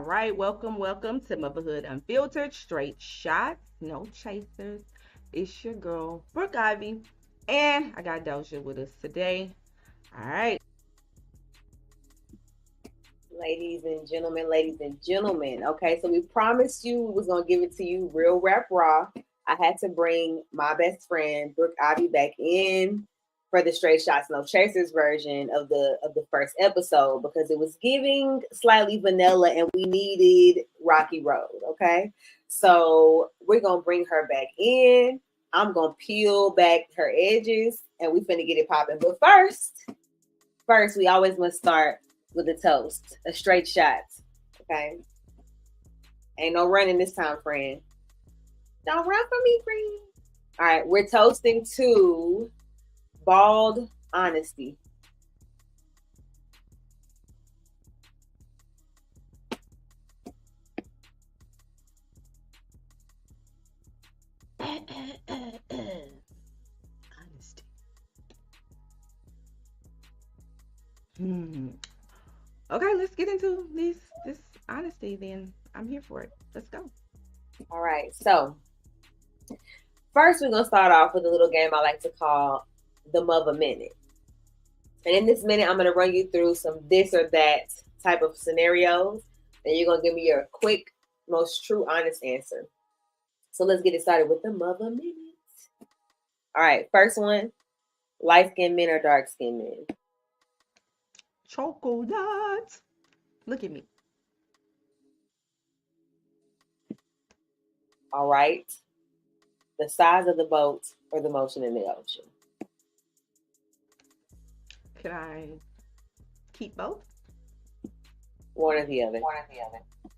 right, welcome to Motherhood Unfiltered, straight shots, no chasers. It's your girl, Brooke Ivy, and I got Dozier with us today. All right. Ladies and gentlemen. Okay, so we promised you we was gonna give it to you real rap raw. I had to bring my best friend Brooke Ivy back in for the Straight Shots No Chasers version of the first episode because it was giving slightly vanilla and we needed Rocky Road. Okay, so we're gonna bring her back in. I'm gonna peel back her edges and we finna get it popping. But first we always must start with a toast, a straight shot. Okay. Ain't no running this time, friend. Don't run for me, friend. All right, we're toasting to bald honesty. Honesty. Hmm. Okay, let's get into this honesty then. I'm here for it. Let's go. All right, so first we're gonna start off with a little game I like to call the Mother Minute. And in this minute, I'm gonna run you through some this or that type of scenarios, and you're gonna give me your quick, most true, honest answer. So let's get it started with the Mother Minute. All right, first one: light skinned men or dark skinned men? Chocolate. Look at me. All right, the size of the boat or the motion in the ocean? Can I keep both? One or the other.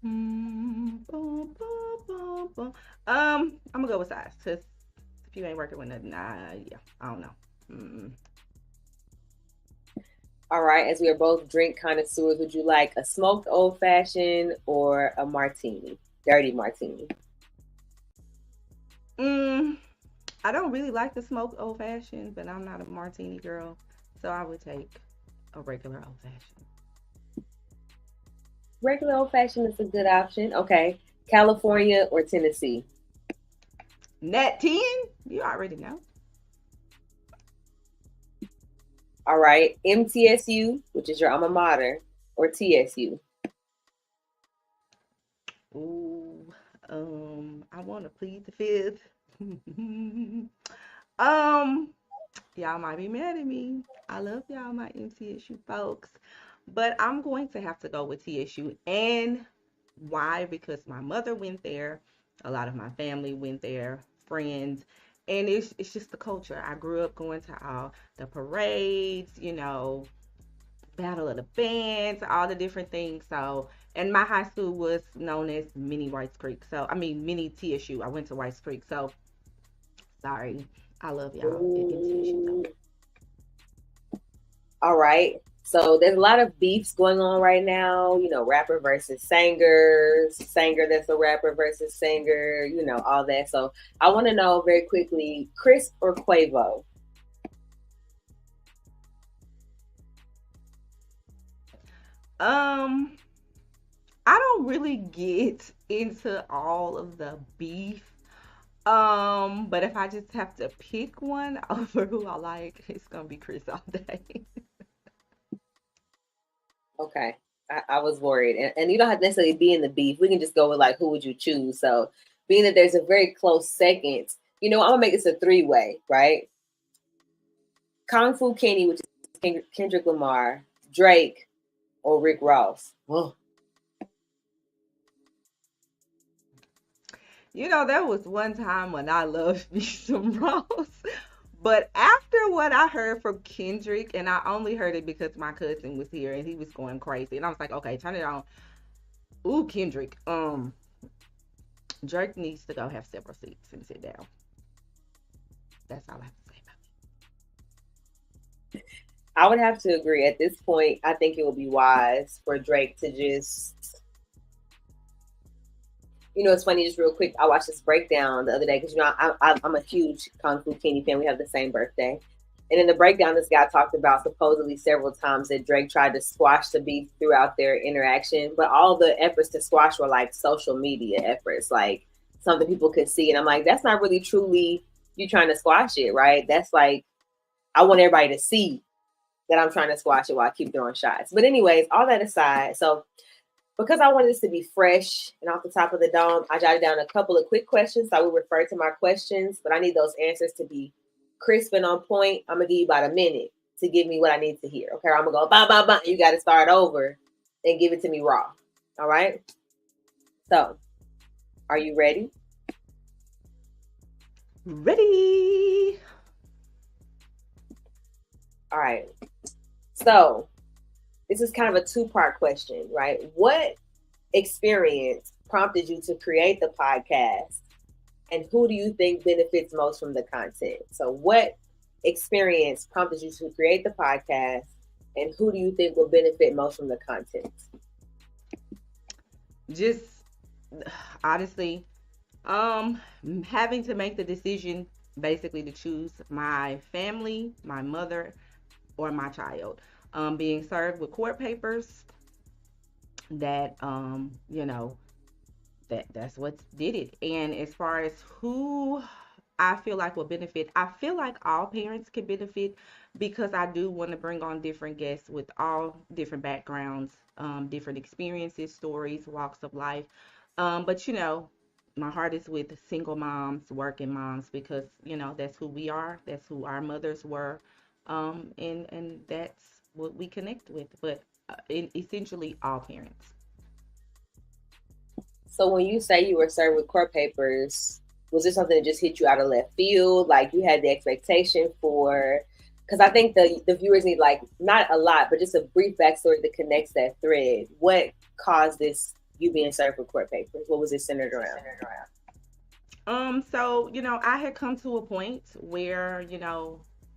Bum, bum, bum. I'm gonna go with size because if you ain't working with nothing, yeah, I don't know. Mm. All right, as we are both drink connoisseurs, would you like a smoked old fashioned or a martini? Dirty martini. Mm, I don't really like the smoked old fashioned, but I'm not a martini girl, so I would take a regular old fashioned. Regular old fashioned is a good option. Okay. California or Tennessee? Nat 10, you already know. All right. MTSU, which is your alma mater, or TSU? Ooh, I want to plead the fifth. um, y'all might be mad at me. I love y'all, my MTSU folks, but I'm going to have to go with TSU. And why? Because my mother went there, a lot of my family went there, friends, and it's just the culture. I grew up going to all the parades, Battle of the Bands, all the different things. So, and my high school was known as Mini Whites Creek. So, I mean, Mini TSU. I went to Whites Creek. So, sorry. I love y'all at MTSU though. Ooh. All right. So there's a lot of beefs going on right now, rapper versus singers, singer that's a rapper versus singer, all that. So I want to know very quickly, Chris or Quavo? Um, I don't really get into all of the beef. But if I just have to pick one over who I like, it's gonna be Chris all day. Okay. I was worried. And you don't have to necessarily be in the beef. We can just go with like who would you choose? So being that there's a very close second, I'm gonna make this a three-way, right? Kung Fu Kenny, which is Kendrick Lamar, Drake, or Rick Ross. Oh, There was one time when I loved me some Ross. But after what I heard from Kendrick, and I only heard it because my cousin was here and he was going crazy, and I was like, okay, turn it on. Ooh, Kendrick. Drake needs to go have several seats and sit down. That's all I have to say about I would have to agree. At this point, I think it would be wise for Drake to just, it's funny, just real quick. I watched this breakdown the other day because, I'm a huge Kung Fu Kenny fan. We have the same birthday. And in the breakdown, this guy talked about supposedly several times that Drake tried to squash the beef throughout their interaction, but all the efforts to squash were like social media efforts, like something people could see. And I'm like, that's not really truly you trying to squash it, right? That's like, I want everybody to see that I'm trying to squash it while I keep throwing shots. But anyways, all that aside, so because I wanted this to be fresh and off the top of the dome, I jotted down a couple of quick questions. So I will refer to my questions, but I need those answers to be crisp and on point. I'm gonna give you about a minute to give me what I need to hear. Okay, I'm gonna go bah bah bah. You got to start over and give it to me raw. All right. So, are you ready? Ready? All right. So, this is kind of a two-part question, right? What experience prompted you to create the podcast, and who do you think benefits most from the content? So, what experience prompted you to create the podcast, and who do you think will benefit most from the content? Just honestly, having to make the decision basically to choose my family, my mother, or my child. Being served with court papers that that's what did it. And as far as who I feel like will benefit, I feel like all parents can benefit because I do want to bring on different guests with all different backgrounds, different experiences, stories, walks of life. But my heart is with single moms, working moms, because that's who we are, that's who our mothers were, and that's what we connect with. But essentially, all parents. So, when you say you were served with court papers, was this something that just hit you out of left field? Like you had the expectation for, because I think the viewers need like not a lot, but just a brief backstory that connects that thread. What caused this? You being served with court papers? What was it centered around? So, I had come to a point where,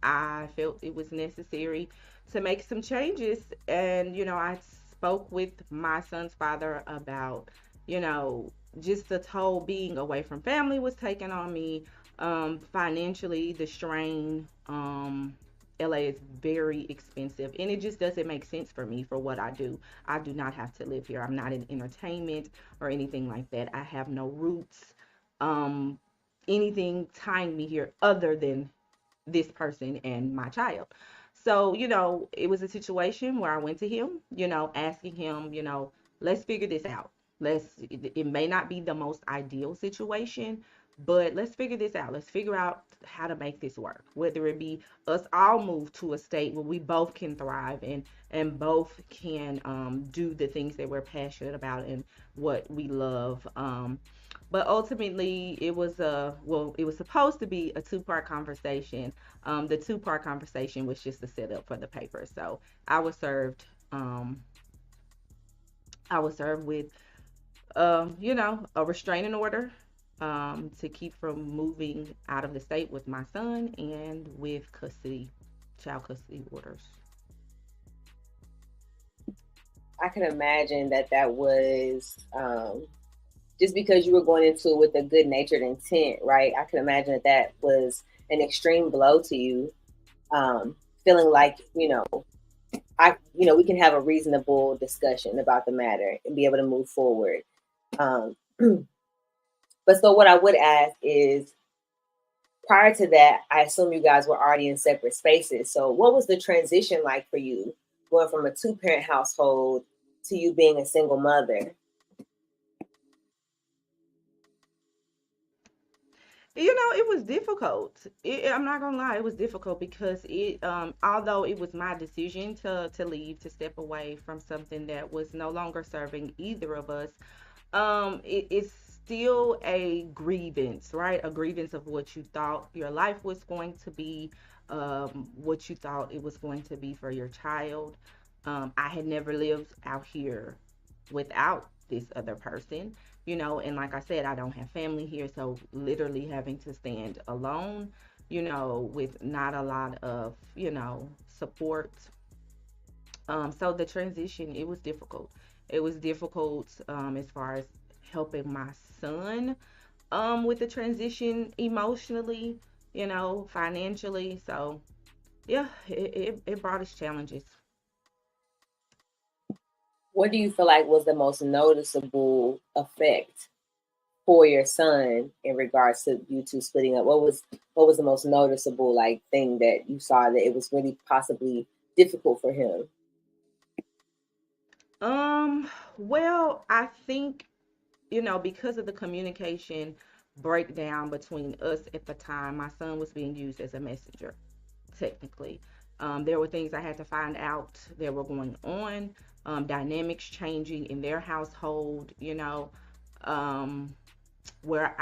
I felt it was necessary to make some changes. And, I spoke with my son's father about, you know, just the toll being away from family was taken on me. Financially, the strain. LA is very expensive and it just doesn't make sense for me for what I do. I do not have to live here. I'm not in entertainment or anything like that. I have no roots, um, anything tying me here other than this person and my child. So, it was a situation where I went to him, asking him, let's figure this out. It may not be the most ideal situation, but let's figure this out. Let's figure out how to make this work. Whether it be us all move to a state where we both can thrive and both can do the things that we're passionate about and what we love. But ultimately, it was supposed to be a two-part conversation. The two-part conversation was just a setup for the paper. So I was served, um, I was served with, a restraining order, to keep from moving out of the state with my son and with child custody orders. I can imagine that was just because you were going into it with a good natured intent, right? I can imagine that was an extreme blow to you, feeling like we can have a reasonable discussion about the matter and be able to move forward. Um, but so what I would ask is, prior to that, I assume you guys were already in separate spaces. So what was the transition like for you, going from a two-parent household to you being a single mother? It was difficult. I'm not gonna lie, it was difficult because although it was my decision to leave, to step away from something that was no longer serving either of us, it's still a grievance, right? A grievance of what you thought your life was going to be, what you thought it was going to be for your child. I had never lived out here without this other person, and like I said, I don't have family here, so literally having to stand alone, with not a lot of, support. So the transition, it was difficult. It was difficult, as far as helping my son, with the transition emotionally, financially. So yeah, it brought us challenges. What do you feel like was the most noticeable effect for your son in regards to you two splitting up? What was the most noticeable like thing that you saw that it was really possibly difficult for him? Um, well, I think, because of the communication breakdown between us at the time, my son was being used as a messenger, technically. There were things I had to find out that were going on, dynamics changing in their household, um, where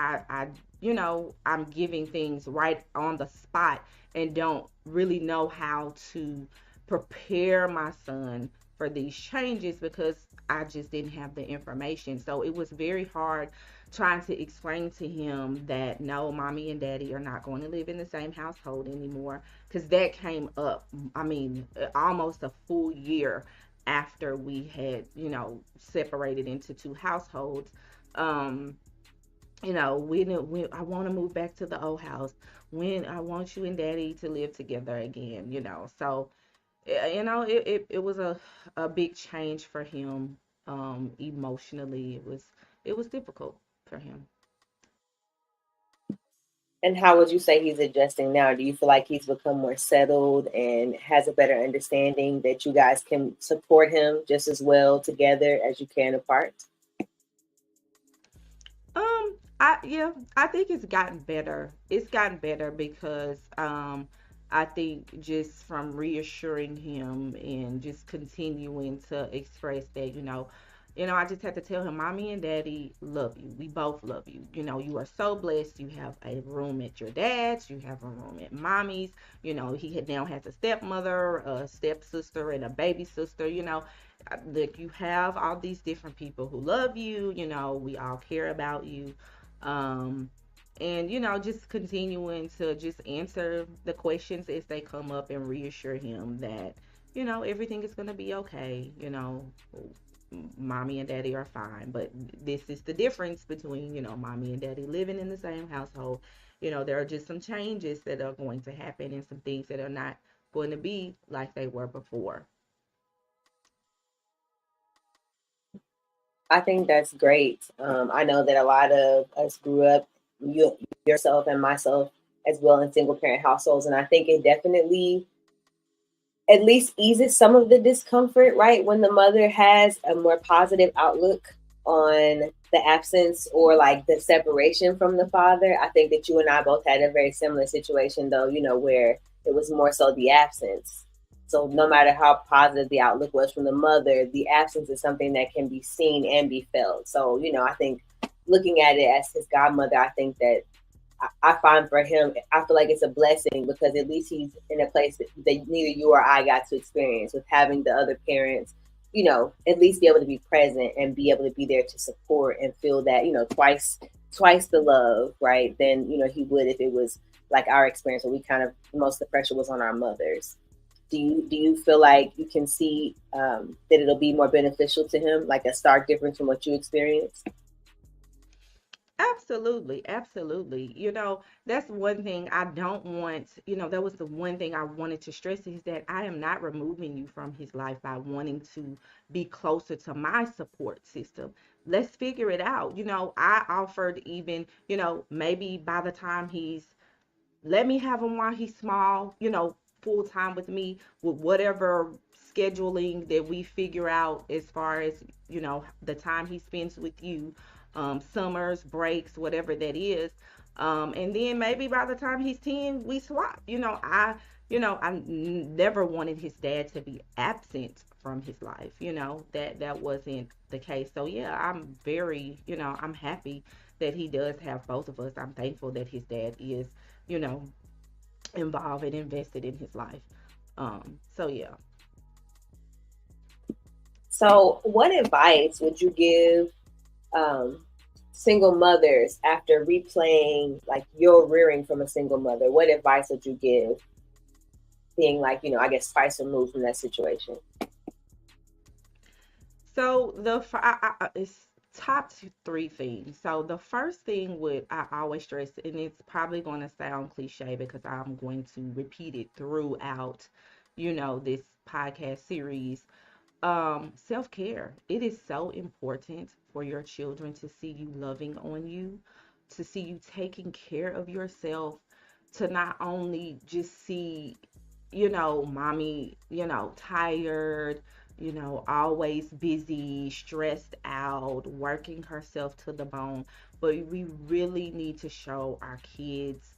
I'm giving things right on the spot and don't really know how to prepare my son for these changes because I just didn't have the information. So it was very hard trying to explain to him that no, mommy and daddy are not going to live in the same household anymore, because that came up, I mean, almost a full year after we had, separated into two households. Um, when I want to move back to the old house, when I want you and daddy to live together again, So, it was a big change for him, emotionally. It was difficult for him. And how would you say he's adjusting now? Do you feel like he's become more settled and has a better understanding that you guys can support him just as well together as you can apart? I think it's gotten better. It's gotten better because I think just from reassuring him and just continuing to express that, I just had to tell him, mommy and daddy love you. We both love you. You are so blessed. You have a room at your dad's, you have a room at mommy's. Now has a stepmother, a stepsister, and a baby sister. Like, you have all these different people who love you. We all care about you. um and just continuing to just answer the questions as they come up and reassure him that everything is going to be okay. Mommy and daddy are fine, but this is the difference between mommy and daddy living in the same household. There are just some changes that are going to happen and some things that are not going to be like they were before. I think that's great. I know that a lot of us grew up, you yourself and myself as well, in single parent households, and I think it definitely at least eases some of the discomfort, right? When the mother has a more positive outlook on the absence or like the separation from the father. I think that you and I both had a very similar situation, though, where it was more so the absence. So no matter how positive the outlook was from the mother, the absence is something that can be seen and be felt. So, I think looking at it as his godmother, I think that I find for him, I feel like it's a blessing because at least he's in a place that neither you or I got to experience with having the other parents, at least be able to be present and be able to be there to support and feel that, twice the love, right? Than, he would if it was like our experience where we kind of, most of the pressure was on our mothers. Do you feel like you can see that it'll be more beneficial to him, like a stark difference from what you experienced? Absolutely, absolutely. That's one thing I don't want. That was the one thing I wanted to stress is that I am not removing you from his life by wanting to be closer to my support system. Let's figure it out. I offered, even, maybe by the time he's, let me have him while he's small, full time with me, with whatever scheduling that we figure out as far as, the time he spends with you, summers, breaks, whatever that is. And then maybe by the time he's 10, we swap. Never wanted his dad to be absent from his life. That wasn't the case. So yeah, I'm very, I'm happy that he does have both of us. I'm thankful that his dad is, you know, involved and invested in his life. So yeah. So, what advice would you give um, single mothers after replaying like your rearing from a single mother? What advice would you give, being like, I guess twice removed from that situation? So the three things. So the first thing would I always stress, and it's probably going to sound cliche because I'm going to repeat it throughout, this podcast series. Self-care. It is so important for your children to see you loving on you, to see you taking care of yourself, to not only just see, mommy, tired, always busy, stressed out, working herself to the bone, but we really need to show our kids,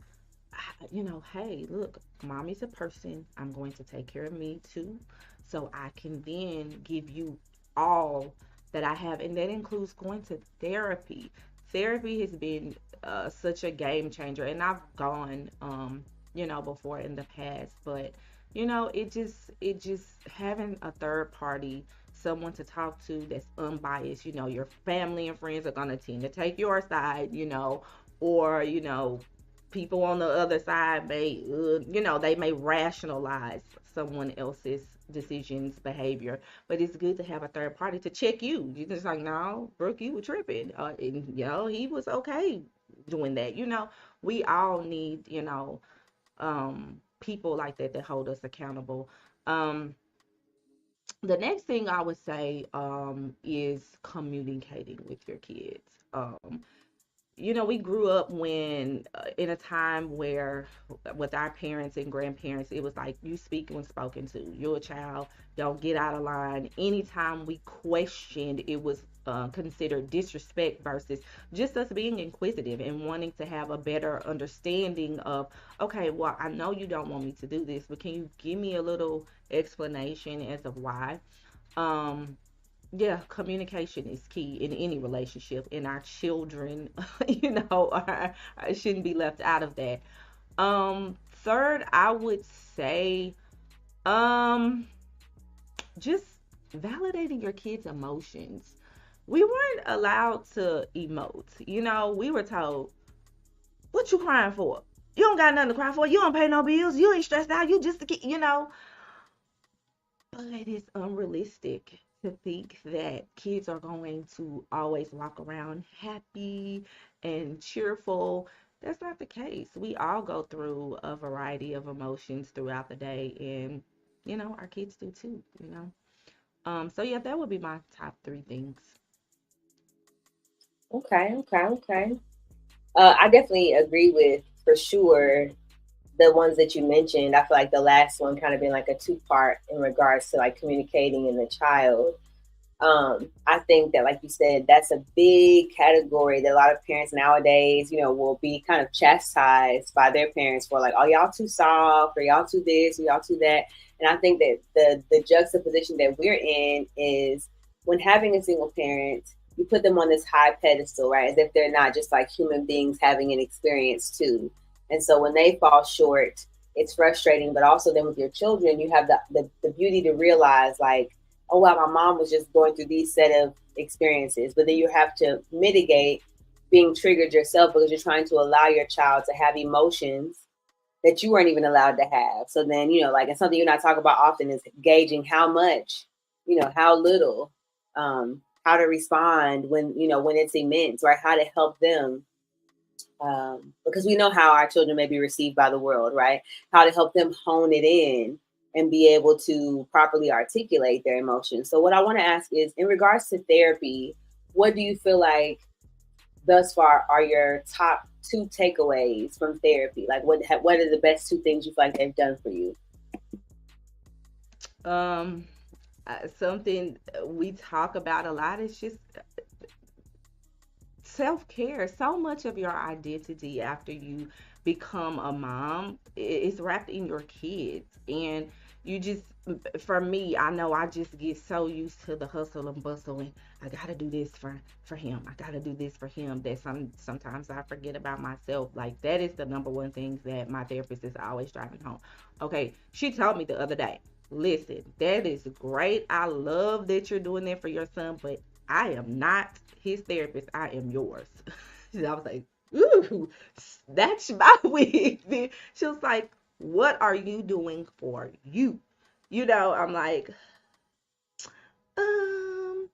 hey, look, mommy's a person. I'm going to take care of me too. So I can then give you all that I have. And that includes going to therapy. Therapy has been such a game changer. And I've gone, before in the past. But, it just having a third party, someone to talk to that's unbiased. Your family and friends are going to tend to take your side, or, people on the other side may, they may rationalize someone else's decisions, behavior, but it's good to have a third party to check you. You just like, no, Brooke, you were tripping, and he was okay doing that. We all need, people like that that hold us accountable. Um, the next thing I would say is communicating with your kids. We grew up when in a time where with our parents and grandparents, it was like you speak when spoken to. You're a child, don't get out of line. Anytime we questioned, it was considered disrespect versus just us being inquisitive and wanting to have a better understanding of, okay, well, I know you don't want me to do this, but can you give me a little explanation as of why? Um, yeah, communication is key in any relationship, and our children, shouldn't be left out of that. Third, I would say, um, just validating your kids' emotions. We weren't allowed to emote. We were told, "What you crying for? You don't got nothing to cry for. You don't pay no bills. You ain't stressed out. You just a kid." But it's unrealistic to think that kids are going to always walk around happy and cheerful. That's not the case. We all go through a variety of emotions throughout the day, and our kids do too. So yeah, that would be my top three things. Okay, okay, okay. I definitely agree with for sure the ones that you mentioned. I feel like the last one kind of been like a two part in regards to like communicating in the child. I think that, like you said, that's a big category that a lot of parents nowadays, will be kind of chastised by their parents for like, oh, y'all too soft, or y'all too this, or y'all too that. And I think that the juxtaposition that we're in is when having a single parent, you put them on this high pedestal, right? As if they're not just like human beings having an experience too. And so when they fall short, it's frustrating. But also then with your children, you have the beauty to realize like, oh wow, my mom was just going through these set of experiences. But then you have to mitigate being triggered yourself because you're trying to allow your child to have emotions that you weren't even allowed to have. So then, like, and something you're not talking about often is gauging how much, how little, how to respond when it's immense, right? How to help them. Because we know how our children may be received by the world, right? How to help them hone it in and be able to properly articulate their emotions. So, what I want to ask is, in regards to therapy, what do you feel like thus far are your top two takeaways from therapy? Like, what are the best two things you feel like they've done for you? Um, Something we talk about a lot is just self-care. So much of your identity after you become a mom is wrapped in your kids, and you just, for me, I know I just get so used to the hustle and bustle, and I gotta do this for him, I gotta do this for him, that sometimes I forget about myself. Like, that is the number one thing that my therapist is always driving home. Okay, she told me the other day, listen, that is great, I love that you're doing that for your son, but I am not his therapist. I am yours. I was like, ooh, that's my wig. She was like, what are you doing for you? I'm like, um,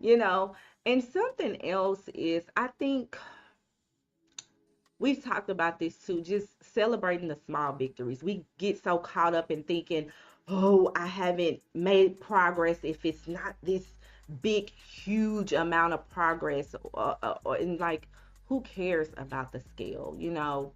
you know. And something else is, I think we've talked about this too, just celebrating the small victories. We get so caught up in thinking, oh, I haven't made progress if it's not this big, huge amount of progress. And like, who cares about the scale? You know,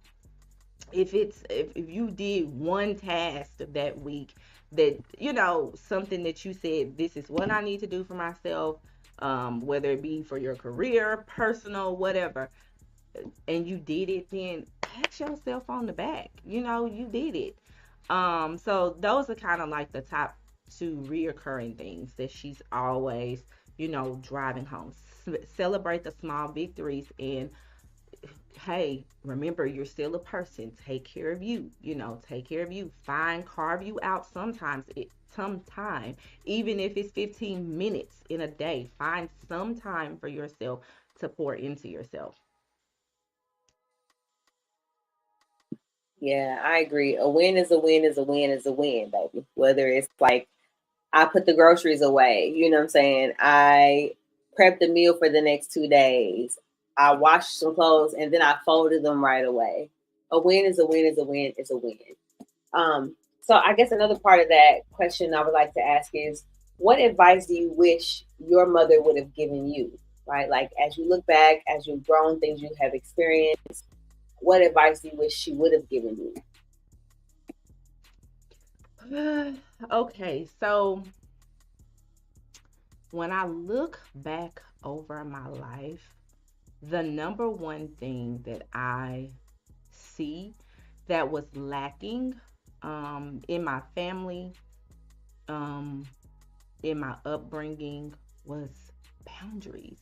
if you did one task that week, that, you know, something that you said, this is what I need to do for myself, whether it be for your career, personal, whatever, and you did it, then pat yourself on the back. You know, you did it. So those are kind of like the top two reoccurring things that she's always, you know, driving home. Celebrate the small victories, and hey, remember, you're still a person. Take care of you. You know, take care of you. Carve you out some time, even if it's 15 minutes in a day. Find some time for yourself to pour into yourself. Yeah, I agree. A win is a win is a win is a win, baby. Whether it's like I put the groceries away, you know what I'm saying? I prepped the meal for the next 2 days. I washed some clothes and then I folded them right away. A win is a win is a win is a win. So I guess another part of that question I would like to ask is, what advice do you wish your mother would have given you? Right? Like as you look back, as you've grown, things you have experienced, what advice do you wish she would have given you? Okay, so when I look back over my life, the number one thing that I see that was lacking, in my family, um, in my upbringing, was boundaries.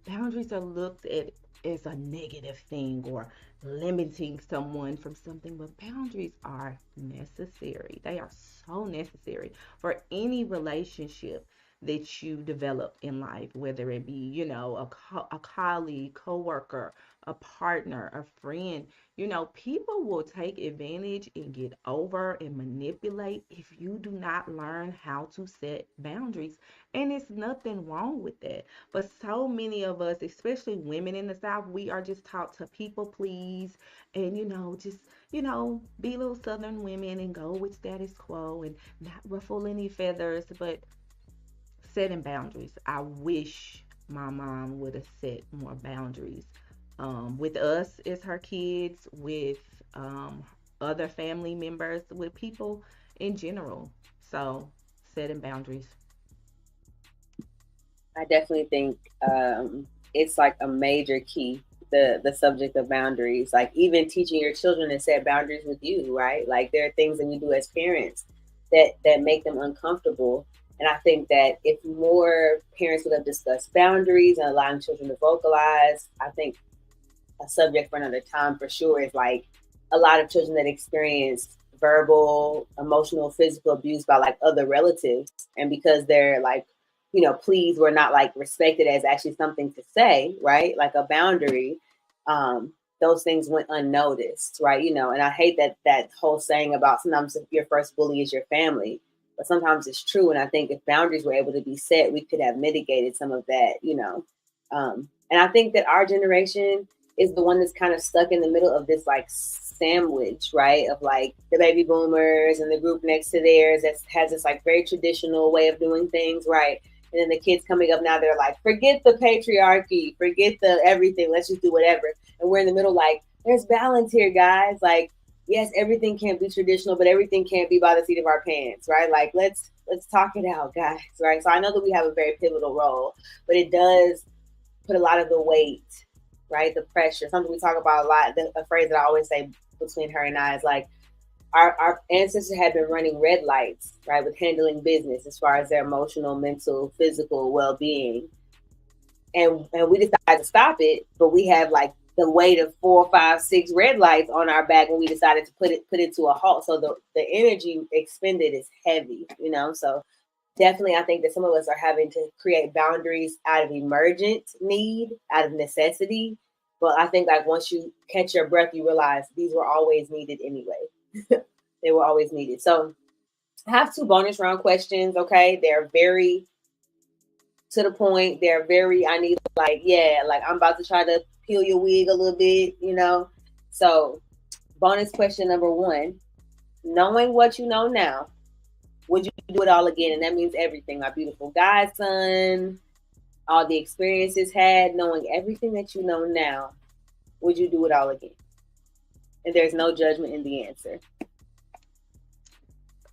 Boundaries are looked at as a negative thing or limiting someone from something, but boundaries are necessary. They are so necessary for any relationship that you develop in life, whether it be, you know, a colleague, coworker, a partner, a friend. You know, people will take advantage and get over and manipulate if you do not learn how to set boundaries. And it's nothing wrong with that. But so many of us, especially women in the South, we are just taught to people please and, you know, just, you know, be little Southern women and go with status quo and not ruffle any feathers. But setting boundaries, I wish my mom would have set more boundaries, with us as her kids, with, other family members, with people in general. So, setting boundaries. I definitely think it's like a major key, the subject of boundaries. Like even teaching your children to set boundaries with you, right? Like there are things that we do as parents that make them uncomfortable. And I think that if more parents would have discussed boundaries and allowing children to vocalize, I think a subject for another time for sure is like a lot of children that experience verbal, emotional, physical abuse by like other relatives. And because they're like, you know, please were not like respected as actually something to say, right? Like a boundary. Those things went unnoticed, right? You know, and I hate that whole saying about sometimes your first bully is your family, but sometimes it's true. And I think if boundaries were able to be set, we could have mitigated some of that, you know. And I think that our generation is the one that's kind of stuck in the middle of this like sandwich, right? Of like the baby boomers and the group next to theirs that has this like very traditional way of doing things, right? And then the kids coming up now, they're like, forget the patriarchy, forget the everything, let's just do whatever. And we're in the middle, like, there's balance here, guys. Like, yes, everything can't be traditional, but everything can't be by the seat of our pants, right? Like, let's talk it out, guys, right? So I know that we have a very pivotal role, but it does put a lot of the weight, right? The pressure. Something we talk about a lot. A phrase that I always say between her and I is like, our ancestors had been running red lights, right, with handling business as far as their emotional, mental, physical well being, and we decided to stop it, but we have like the weight of 4, 5, 6 red lights on our back when we decided to put it to a halt. So the energy expended is heavy, you know. So definitely I think that some of us are having to create boundaries out of emergent need, out of necessity. But I think like once you catch your breath, you realize these were always needed anyway. They were always needed. So I have two bonus round questions. Okay, they're very to the point. They're very, I need, like, yeah, like I'm about to try to peel your wig a little bit, you know. So, bonus question number one: knowing what you know now, would you do it all again? And that means everything, my beautiful godson, all the experiences had, knowing everything that you know now, would you do it all again? And there's no judgment in the answer.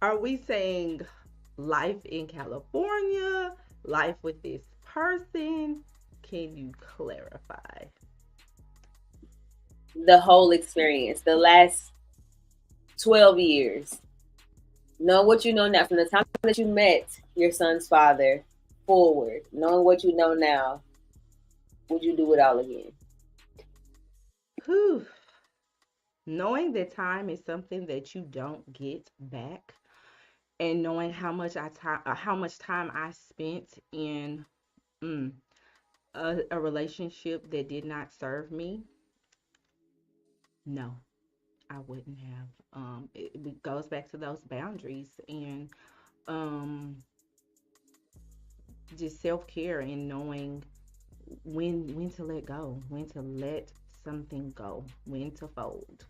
Are we saying life in California, life with this person? Can you clarify? The whole experience, the last 12 years. Know what you know now, from the time that you met your son's father forward, knowing what you know now, would you do it all again? Whew. Knowing that time is something that you don't get back, and knowing how much time I spent in mm, a relationship that did not serve me, no, I wouldn't have. It goes back to those boundaries and um, just self care and knowing when to let go, when to let something go, when to fold.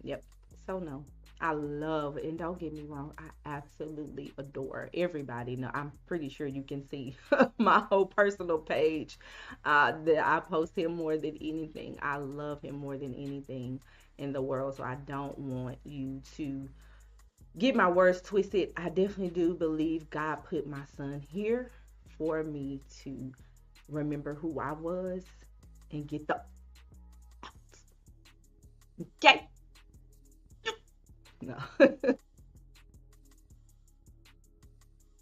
Yep. So no. I love, and don't get me wrong, I absolutely adore everybody. Now, I'm pretty sure you can see my whole personal page that I post him more than anything. I love him more than anything in the world. So I don't want you to get my words twisted. I definitely do believe God put my son here for me to remember who I was and get the okay. No.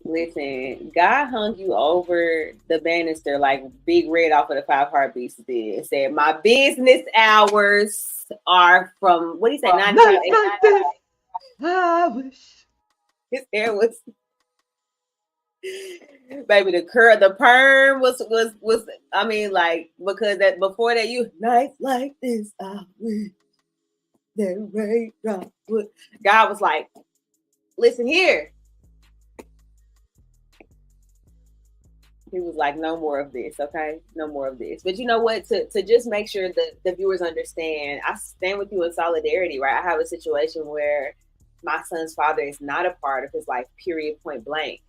Listen, God hung you over the banister like Big Red off of the Five Heartbeats did. It said, my business hours are from, what do you say, 9 to 5, Nights like this, I wish. His hair was, baby, the curl, the perm was, I mean, like, because that before that, you, nights like this, I wish that raindrop would. God was like, listen here. He was like, no more of this, okay? No more of this. But you know what? To just make sure that the viewers understand, I stand with you in solidarity, right? I have a situation where my son's father is not a part of his life, period, point blank.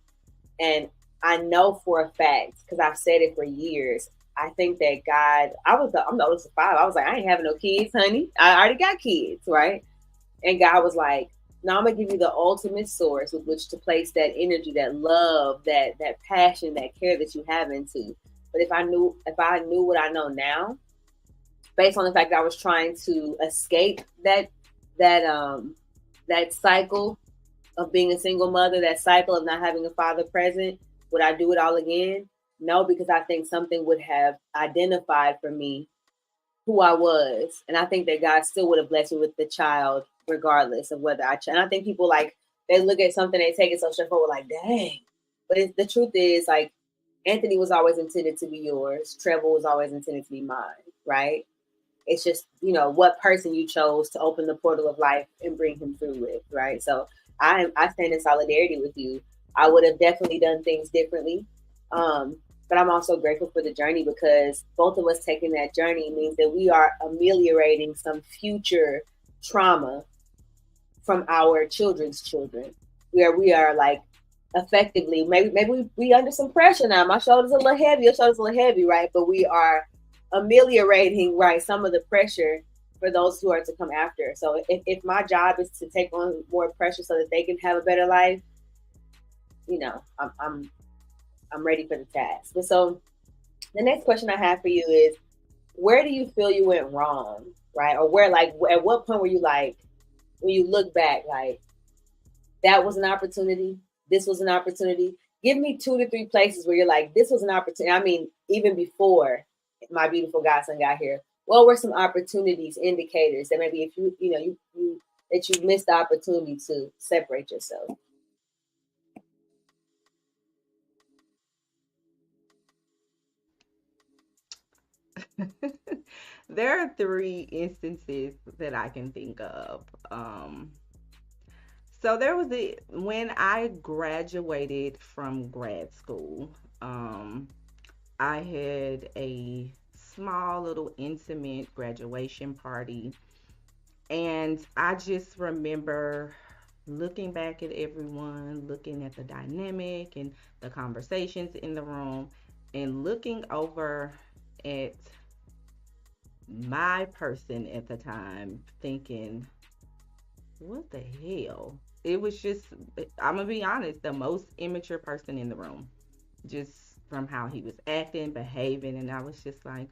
And I know for a fact, because I've said it for years, I think that God, I'm the oldest of five. I was like, I ain't having no kids, honey. I already got kids, right? And God was like, now I'm gonna give you the ultimate source with which to place that energy, that love, that passion, that care that you have into. But if I knew what I know now, based on the fact that I was trying to escape that that cycle of being a single mother, that cycle of not having a father present, would I do it all again? No, because I think something would have identified for me who I was. And I think that God still would have blessed me with the child, regardless of whether and I think people, like, they look at something, they take it so straightforward, like, dang. But the truth is, like, Anthony was always intended to be yours. Trevor was always intended to be mine, right? It's just, what person you chose to open the portal of life and bring him through with, right? So I stand in solidarity with you. I would have definitely done things differently. But I'm also grateful for the journey, because both of us taking that journey means that we are ameliorating some future trauma from our children's children, where we are, like, effectively, maybe we under some pressure now. My shoulders a little heavy, your shoulders a little heavy, right? But we are ameliorating, right, some of the pressure for those who are to come after. So if my job is to take on more pressure so that they can have a better life, I'm ready for the task. But so the next question I have for you is, where do you feel you went wrong, right? Or where, like, at what point were you like, when you look back, like, that was an opportunity, this was an opportunity? Give me 2 to 3 places where you're like, this was an opportunity. I mean, even before my beautiful godson got here, what were some opportunities, indicators that maybe if you that you missed the opportunity to separate yourself? There are 3 instances that I can think of. So there was when I graduated from grad school. I had a small little intimate graduation party, and I just remember looking back at everyone, looking at the dynamic and the conversations in the room, and looking over at my person at the time, thinking, what the hell? It was just, I'm gonna be honest, the most immature person in the room, just from how he was acting, behaving, and I was just like,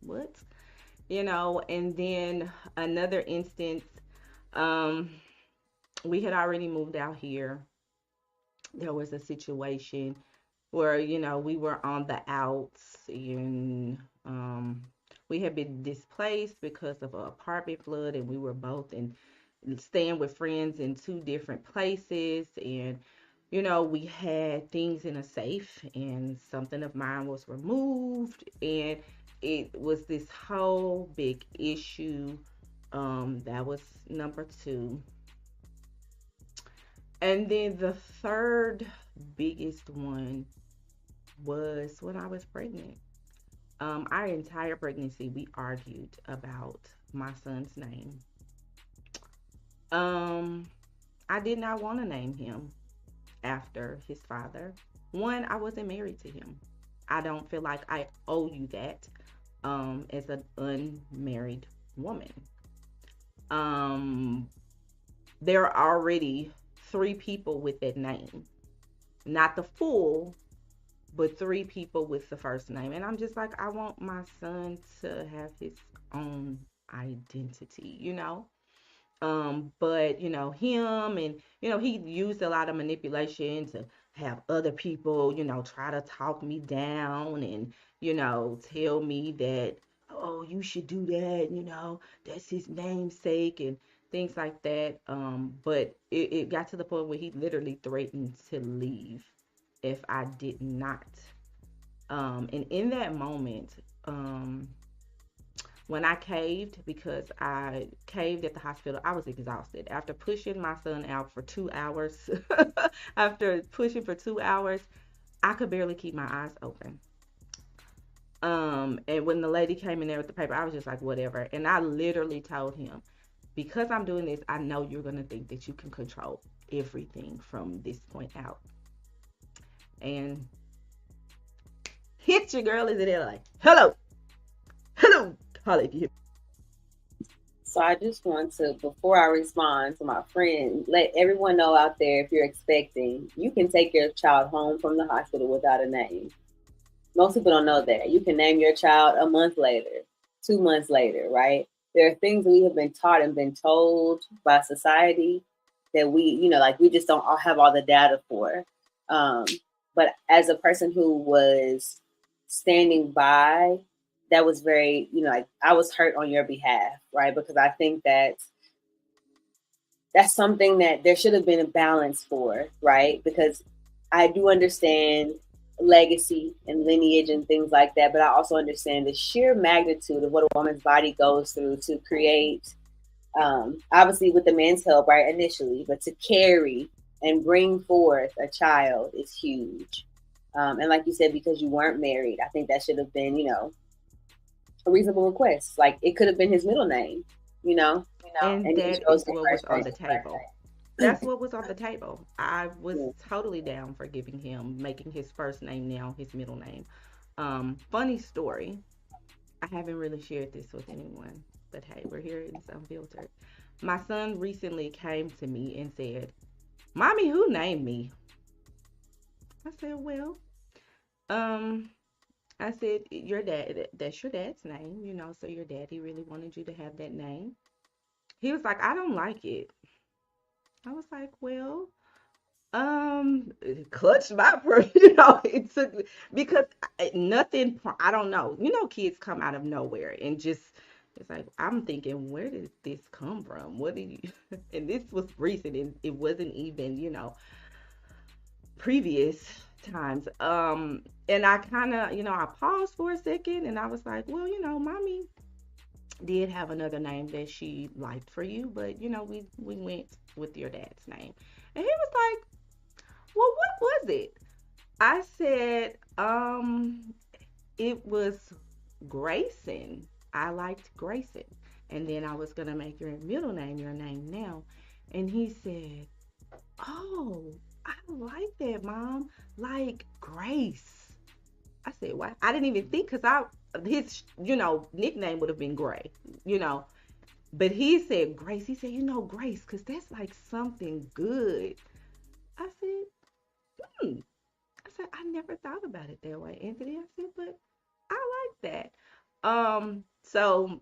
what? And then another instance, um, we had already moved out here. There was a situation where, we were on the outs, and we had been displaced because of an apartment flood, and we were both in staying with friends in two different places. And we had things in a safe, and something of mine was removed, and it was this whole big issue. That was number two. And then the third biggest one was when I was pregnant. Our entire pregnancy, we argued about my son's name. Um, I did not want to name him after his father. One, I wasn't married to him. I don't feel like I owe you that, as an unmarried woman. Um, there are already three people with that name. Not the full, but three people with the first name. And I'm just like, I want my son to have his own identity. But him, and he used a lot of manipulation to have other people, try to talk me down, and tell me that, oh, you should do that, that's his namesake, and things like that. But it got to the point where he literally threatened to leave if I did not. And in that moment, when I caved, because I caved at the hospital, I was exhausted. After pushing my son out for 2 hours, after pushing for 2 hours, I could barely keep my eyes open. And when the lady came in there with the paper, I was just like, whatever. And I literally told him, because I'm doing this, I know you're going to think that you can control everything from this point out. And hit your girl is in there like, hello, hello, Holly, if you hear. So I just want to, before I respond to my friend, let everyone know out there, if you're expecting, you can take your child home from the hospital without a name. Most people don't know that. You can name your child a month later, 2 months later, right? There are things we have been taught and been told by society that like we just don't all have all the data for. But as a person who was standing by, that was very, like I was hurt on your behalf, right? Because I think that that's something that there should have been a balance for, right? Because I do understand legacy and lineage and things like that, but I also understand the sheer magnitude of what a woman's body goes through to create, obviously with the man's help, right, initially, but to carry and bring forth a child is huge. And like you said, because you weren't married, I think that should have been, a reasonable request. Like it could have been his middle name, And and he that chose is his what was first on name. the table. That's what was on the table. I was totally down for giving him, making his first name now his middle name. Funny story. I haven't really shared this with anyone, but hey, we're here. It's unfiltered. My son recently came to me and said, "Mommy, who named me?" I said, "Well, um, I said, your dad, that's your dad's name, so your daddy really wanted you to have that name." He was like, "I don't like it." I was like, "Well, clutch my pearl." It took, because nothing, I don't know. Kids come out of nowhere and just, it's like, I'm thinking, where did this come from? What did you, and this was recent, and it wasn't even, previous times. And I kind of, I paused for a second, and I was like, well, mommy did have another name that she liked for you, but we went with your dad's name. And he was like, well, what was it? I said, it was Grayson. I liked Grayson. And then I was gonna make your middle name your name now. And he said, "Oh, I like that, Mom. Like Grace." I said, "What?" I didn't even think because I his nickname would have been Gray, you know. But he said Grace. He said, Grace, because that's like something good. I said, hmm. I said, I never thought about it that way, Anthony. I said, but I like that. So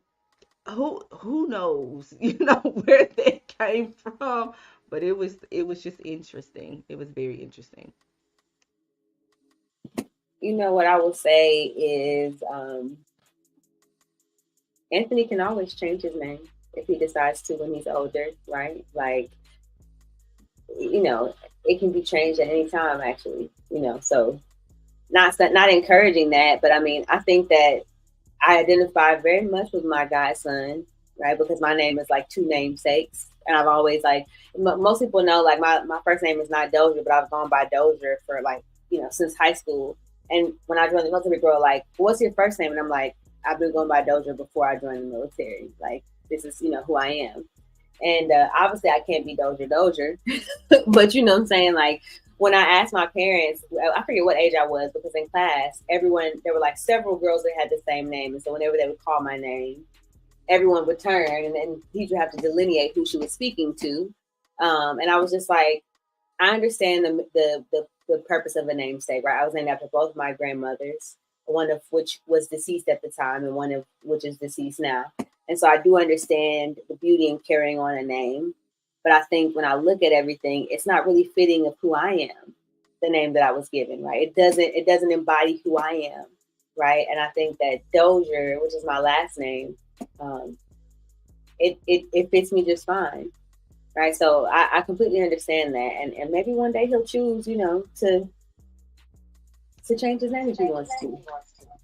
who knows, where that came from, but it was just interesting. It was very interesting. You know what I will say is Anthony can always change his name if he decides to when he's older, right? Like, you know, it can be changed at any time, actually. So not encouraging that, but I mean, I think that I identify very much with my godson, right? Because my name is like two namesakes, and I've always like most people know like my first name is not Dozier, but I've gone by Dozier for like since high school. And when I joined the military, people are like, "What's your first name?" And I'm like, "I've been going by Dozier before I joined the military. Like this is who I am." And obviously, I can't be Dozier, but you know what I'm saying? Like, when I asked my parents, I forget what age I was because in class, everyone, there were like several girls that had the same name. And so whenever they would call my name, everyone would turn and then the teacher would have to delineate who she was speaking to. And I was just like, I understand the purpose of a namesake, right? I was named after both my grandmothers, one of which was deceased at the time and one of which is deceased now. And so I do understand the beauty in carrying on a name. But I think when I look at everything, it's not really fitting of who I am, the name that I was given, right? It doesn't embody who I am, right? And I think that Dozier, which is my last name, um, it fits me just fine, right? So I completely understand that, and maybe one day he'll choose, to change his name if he wants to.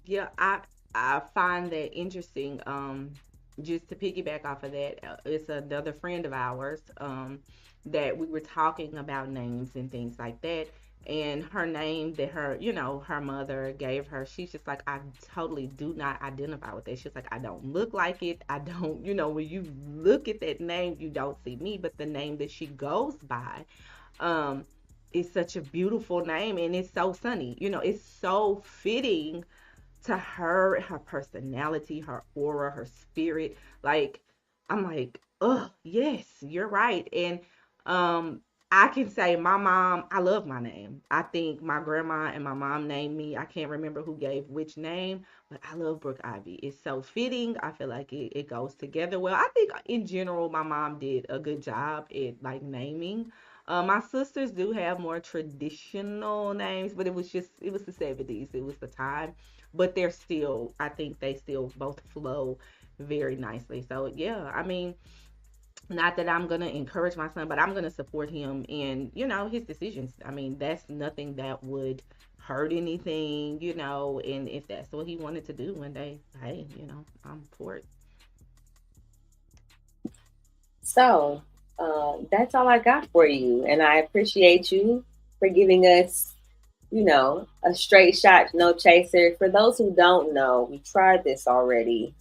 Yeah, I find that interesting. Just to piggyback off of that, it's another friend of ours. That we were talking about names and things like that. And her name that her mother gave her, she's just like, I totally do not identify with that. She's like, I don't look like it. I don't, when you look at that name, you don't see me. But the name that she goes by, um, is such a beautiful name and it's so sunny. It's so fitting to her personality, her aura, her spirit. Like, I'm like, oh, yes, you're right. And um, I can say my mom, I love my name. I think my grandma and my mom named me. I can't remember who gave which name, but I love Brooke Ivy. It's so fitting. I feel like it goes together well. I think in general, my mom did a good job at like naming. My sisters do have more traditional names, but it was the 70s. It was the time, but they're still, I think they still both flow very nicely. So yeah, I mean, not that I'm gonna encourage my son, but I'm gonna support him in his decisions. I mean, that's nothing that would hurt anything, and if that's what he wanted to do one day, hey, I'm for it. So that's all I got for you, and I appreciate you for giving us, a straight shot, no chaser. For those who don't know, we tried this already,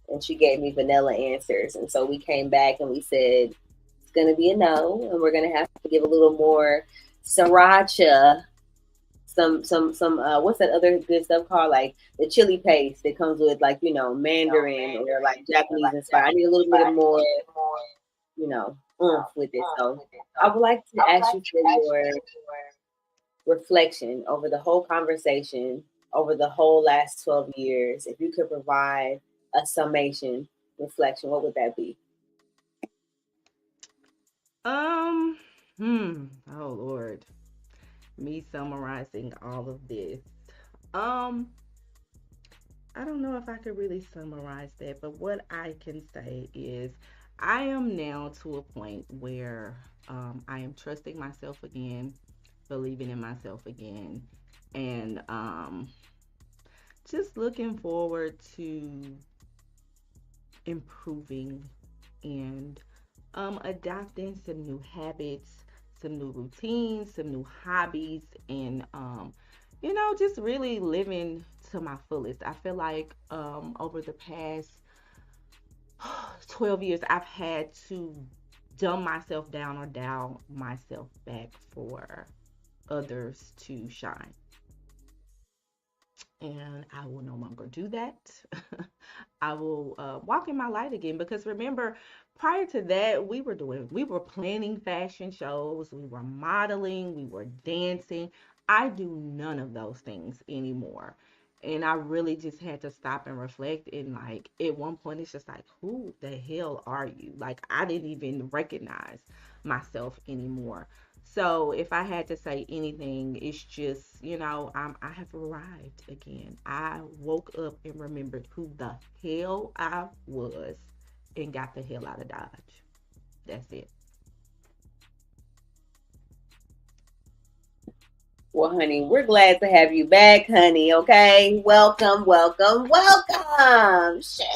and she gave me vanilla answers, and so we came back and we said it's gonna be a no, and we're gonna have to give a little more sriracha, some what's that other good stuff called, like the chili paste that comes with like Mandarin or like Japanese inspired. I need a little bit more, with it. So I would like to ask you for your reflection over the whole conversation, over the whole last 12 years. If you could provide a summation reflection, what would that be? Um, oh Lord, me summarizing all of this. Um, I don't know if I could really summarize that, but what I can say is I am now to a point where I am trusting myself again, believing in myself again, and just looking forward to improving and adopting some new habits, some new routines, some new hobbies, and just really living to my fullest. I feel like over the past 12 years, I've had to dumb myself down or dial myself back for others to shine. And I will no longer do that. I will walk in my light again because remember, prior to that, we were planning fashion shows, we were modeling, we were dancing. I do none of those things anymore. And I really just had to stop and reflect. And like at one point, it's just like, who the hell are you? Like, I didn't even recognize myself anymore. So if I had to say anything, it's just, I have arrived again. I woke up and remembered who the hell I was and got the hell out of Dodge. That's it. Well, honey, we're glad to have you back, honey. Okay, welcome, welcome, welcome. Shit.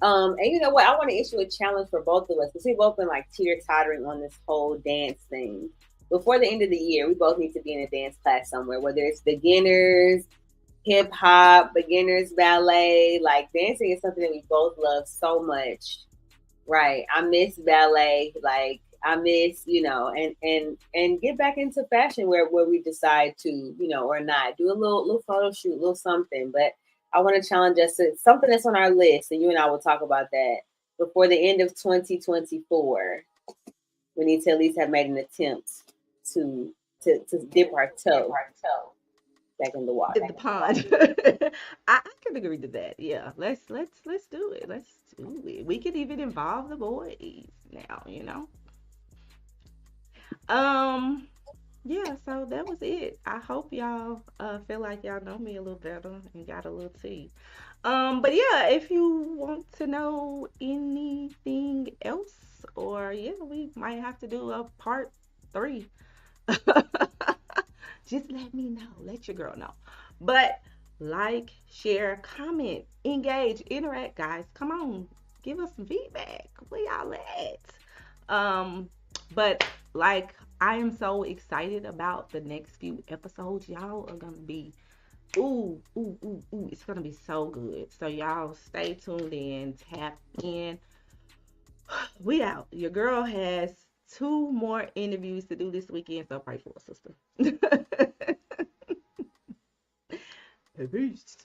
And you know what? I want to issue a challenge for both of us because we've both been like teeter tottering on this whole dance thing. Before the end of the year, we both need to be in a dance class somewhere, whether it's beginners, hip hop, beginners ballet. Like dancing is something that we both love so much. Right. I miss ballet. Like I miss, and get back into fashion where we decide to, or not. Do a little photo shoot, little something. But I want to challenge us to something that's on our list, and you and I will talk about that before the end of 2024. We need to at least have made an attempt to to dip our toe back in the water. In the pond. I can agree to that. Yeah. Let's do it. Let's do it. We could even involve the boys now. Um Yeah, so that was it. I hope y'all feel like y'all know me a little better and got a little tea. But yeah, if you want to know anything else, or yeah, we might have to do a part three. Just let me know. Let your girl know. But like, share, comment, engage, interact, guys. Come on, give us some feedback. Where y'all at? But like, I am so excited about the next few episodes. Y'all are gonna be ooh, ooh, ooh, ooh. It's gonna be so good. So y'all stay tuned in, tap in. We out. Your girl has two more interviews to do this weekend, so pray for us, sister. Peace.